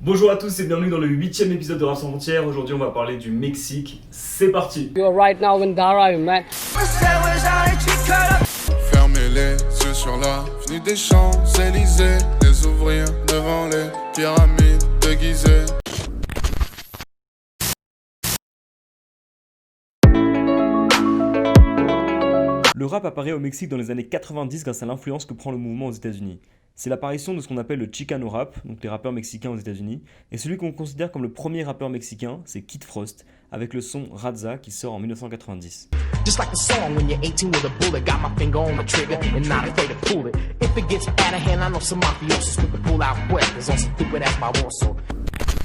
Bonjour à tous et bienvenue dans le 8e épisode de Rap Sans Frontières. Aujourd'hui on va parler du Mexique, c'est parti. You're right now in Dhara, man. Fermez les yeux sur l'avenue des Champs-Élysées, les ouvriers devant les pyramides de Gizeh. Le rap apparaît au Mexique dans les années 90 grâce à l'influence que prend le mouvement aux États-Unis. C'est l'apparition de ce qu'on appelle le Chicano rap, donc les rappeurs mexicains aux États-Unis, et celui qu'on considère comme le premier rappeur mexicain, c'est Kid Frost, avec le son Raza qui sort en 1990. Just like the song when you're 18 with a bullet, got my finger on the trigger and not afraid to pull it. If it gets out of hand, I know some mafiosos with the pull out weapons on some stupid ass my Warsaw.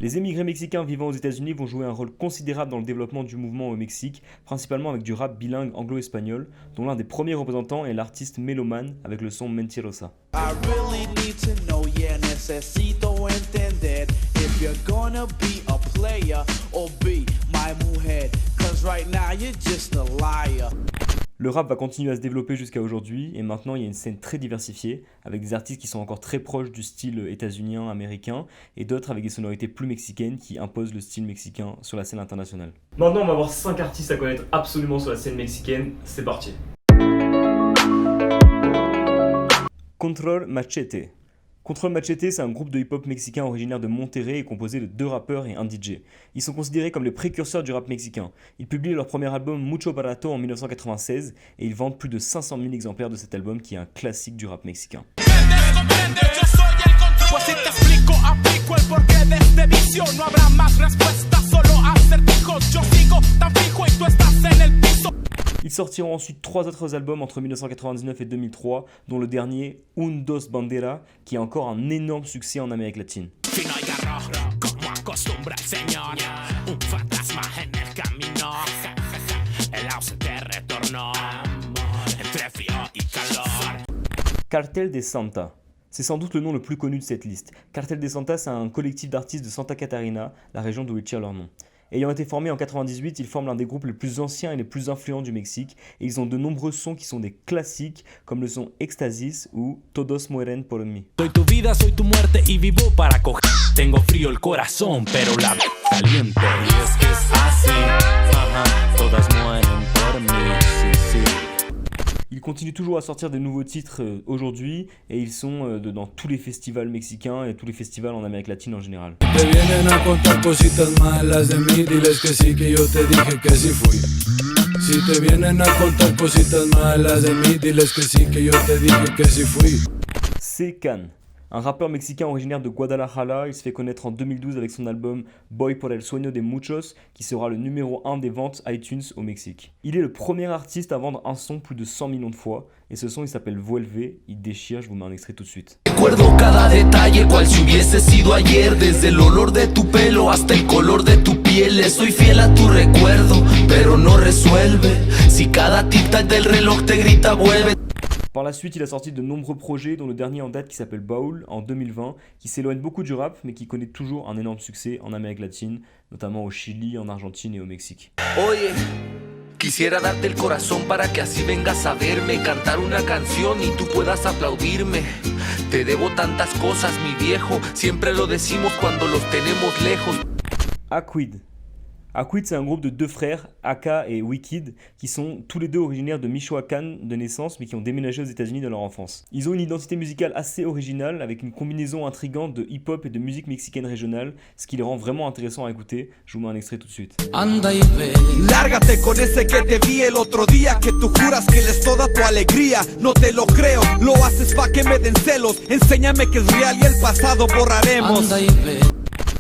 Les émigrés mexicains vivant aux États-Unis vont jouer un rôle considérable dans le développement du mouvement au Mexique, principalement avec du rap bilingue anglo-espagnol, dont l'un des premiers représentants est l'artiste Meloman avec le son Mentirosa. I really need to know, yeah, necesito entender if you're gonna be a player or be my mujer, cause right now you're just a liar. Le rap va continuer à se développer jusqu'à aujourd'hui et maintenant il y a une scène très diversifiée avec des artistes qui sont encore très proches du style états-unien, américain et d'autres avec des sonorités plus mexicaines qui imposent le style mexicain sur la scène internationale. Maintenant on va voir 5 artistes à connaître absolument sur la scène mexicaine, c'est parti. Control Machete. Control Machete, c'est un groupe de hip-hop mexicain originaire de Monterrey et composé de 2 rappeurs et un DJ. Ils sont considérés comme les précurseurs du rap mexicain. Ils publient leur premier album Mucho Barato en 1996 et ils vendent plus de 500 000 exemplaires de cet album qui est un classique du rap mexicain. Ils sortiront ensuite 3 autres albums entre 1999 et 2003, dont le dernier Un Dos Bandera, qui est encore un énorme succès en Amérique latine. Cartel de Santa. C'est sans doute le nom le plus connu de cette liste. Cartel de Santa, c'est un collectif d'artistes de Santa Catarina, la région d'où ils tirent leur nom. Ayant été formés en 98, ils forment l'un des groupes les plus anciens et les plus influents du Mexique et ils ont de nombreux sons qui sont des classiques comme le son Éxtasis ou Todos mueren por mí. Soy tu vida, soy tu muerte y vivo para coger. Tengo frío el corazón, pero la caliente. Y es que es así, todas mueren por mí, sí, sí. Ils continuent toujours à sortir des nouveaux titres aujourd'hui et ils sont dans tous les festivals mexicains et tous les festivals en Amérique latine en général. Te vienen a contar cositas malas de mí, diles que sí, que yo te dije que sí fui. Si te vienen a contar cositas malas de mí, diles que sí, que yo te dije que sí fui. C'est Can, un rappeur mexicain originaire de Guadalajara. Il se fait connaître en 2012 avec son album Voy por el sueño de muchos, qui sera le numéro 1 des ventes iTunes au Mexique. Il est le premier artiste à vendre un son plus de 100 millions de fois, et ce son il s'appelle Vuelve, il déchire, je vous mets un extrait tout de suite. Recuerdo cada detalle cual si hubiese sido ayer, desde el olor de tu pelo hasta el color de tu piel. Soy fiel a tu recuerdo, pero no resuelve. Si cada tic-tac del reloj te grita vuelve. Par la suite, il a sorti de nombreux projets, dont le dernier en date qui s'appelle Baul en 2020, qui s'éloigne beaucoup du rap, mais qui connaît toujours un énorme succès en Amérique latine, notamment au Chili, en Argentine et au Mexique. Oye, quisiera darte el corazón para que así vengas a verme, cantar una canción y tú puedas aplaudirme. Te debo tantas cosas, mi viejo, siempre lo decimos cuando los tenemos lejos. Aquid. Aquid, c'est un groupe de 2 frères, Aka et Wicked, qui sont tous les 2 originaires de Michoacán de naissance, mais qui ont déménagé aux États-Unis dans leur enfance. Ils ont une identité musicale assez originale, avec une combinaison intrigante de hip-hop et de musique mexicaine régionale, ce qui les rend vraiment intéressants à écouter. Je vous mets un extrait tout de suite. Anda y ve. Lárgate con ese que te vi el otro día, que tú juras que él es toda tu alegría. No te lo creo, lo haces pa' que me den celos. Enséñame que es real y el pasado borraremos. Anda y ve.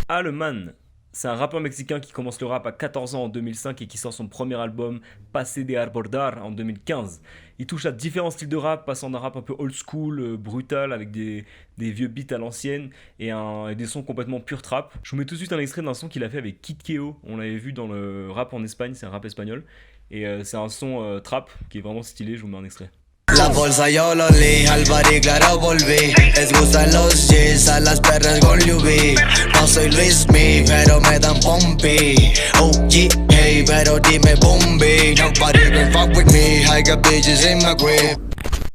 Aleman. C'est un rappeur mexicain qui commence le rap à 14 ans en 2005 et qui sort son premier album Pase de Abordar en 2015. Il touche à différents styles de rap, passant d'un rap un peu old school, brutal, avec des vieux beats à l'ancienne et des sons complètement pur trap. Je vous mets tout de suite un extrait d'un son qu'il a fait avec Kid Keo. On l'avait vu dans le rap en Espagne, c'est un rap espagnol. Et c'est un son trap qui est vraiment stylé, je vous mets un extrait. La bolsa yo lo li, al bar y claro volví. Les gustan los G's, a las perras con Louis. No soy Luis Mi, pero me dan pompi. OG, hey, pero dime bombi. Nobody can fuck with me, I got bitches in my grip.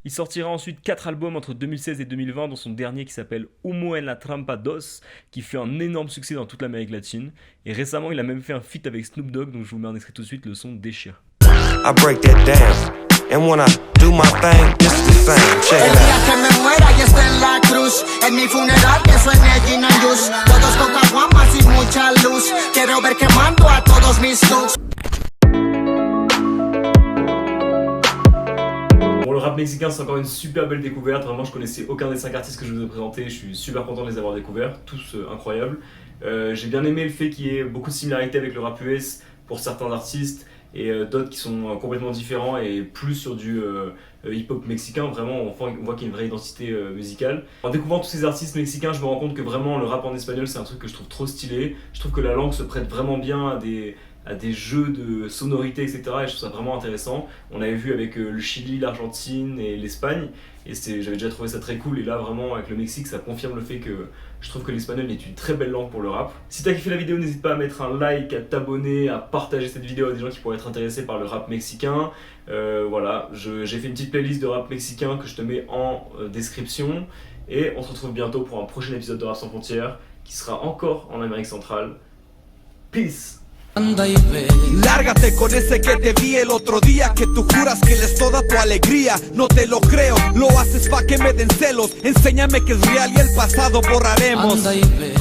Il sortira ensuite 4 albums entre 2016 et 2020, dont son dernier qui s'appelle Humo en la Trampa Dos, qui fait un énorme succès dans toute l'Amérique latine. Et récemment, il a même fait un feat avec Snoop Dogg, donc je vous mets en extrait tout de suite, le son déchire. I break that down, and when I do my thing, it's the same. Check it out. El día que me muera y esté en la cruz, en mi funeral que suene Gin and Juice, todos con caguamas y mucha luz, quiero ver quemando a todos mis looks. Bon, le rap mexicain, c'est encore une super belle découverte. Vraiment, je connaissais aucun des 5 artistes que je vous ai présentés. Je suis super content de les avoir découverts, tous incroyables. J'ai bien aimé le fait qu'il y ait beaucoup de similarités avec le rap US pour certains artistes et d'autres qui sont complètement différents et plus sur du hip-hop mexicain. Vraiment, on voit qu'il y a une vraie identité musicale. En découvrant tous ces artistes mexicains, je me rends compte que vraiment le rap en espagnol, c'est un truc que je trouve trop stylé. Je trouve que la langue se prête vraiment bien à des jeux de sonorité, etc. Et je trouve ça vraiment intéressant. On avait vu avec le Chili, l'Argentine et l'Espagne, et j'avais déjà trouvé ça très cool. Et là, vraiment, avec le Mexique, ça confirme le fait que je trouve que l'espagnol est une très belle langue pour le rap. Si t'as kiffé la vidéo, n'hésite pas à mettre un like, à t'abonner, à partager cette vidéo à des gens qui pourraient être intéressés par le rap mexicain. Voilà, j'ai fait une petite playlist de rap mexicain que je te mets en description. Et on se retrouve bientôt pour un prochain épisode de Rap Sans Frontières qui sera encore en Amérique centrale. Peace! Anda y ve. Lárgate con ese que te vi el otro día, que tú juras que él es toda tu alegría. No te lo creo, lo haces pa' que me den celos. Enséñame que es real y el pasado borraremos. Anda y ve.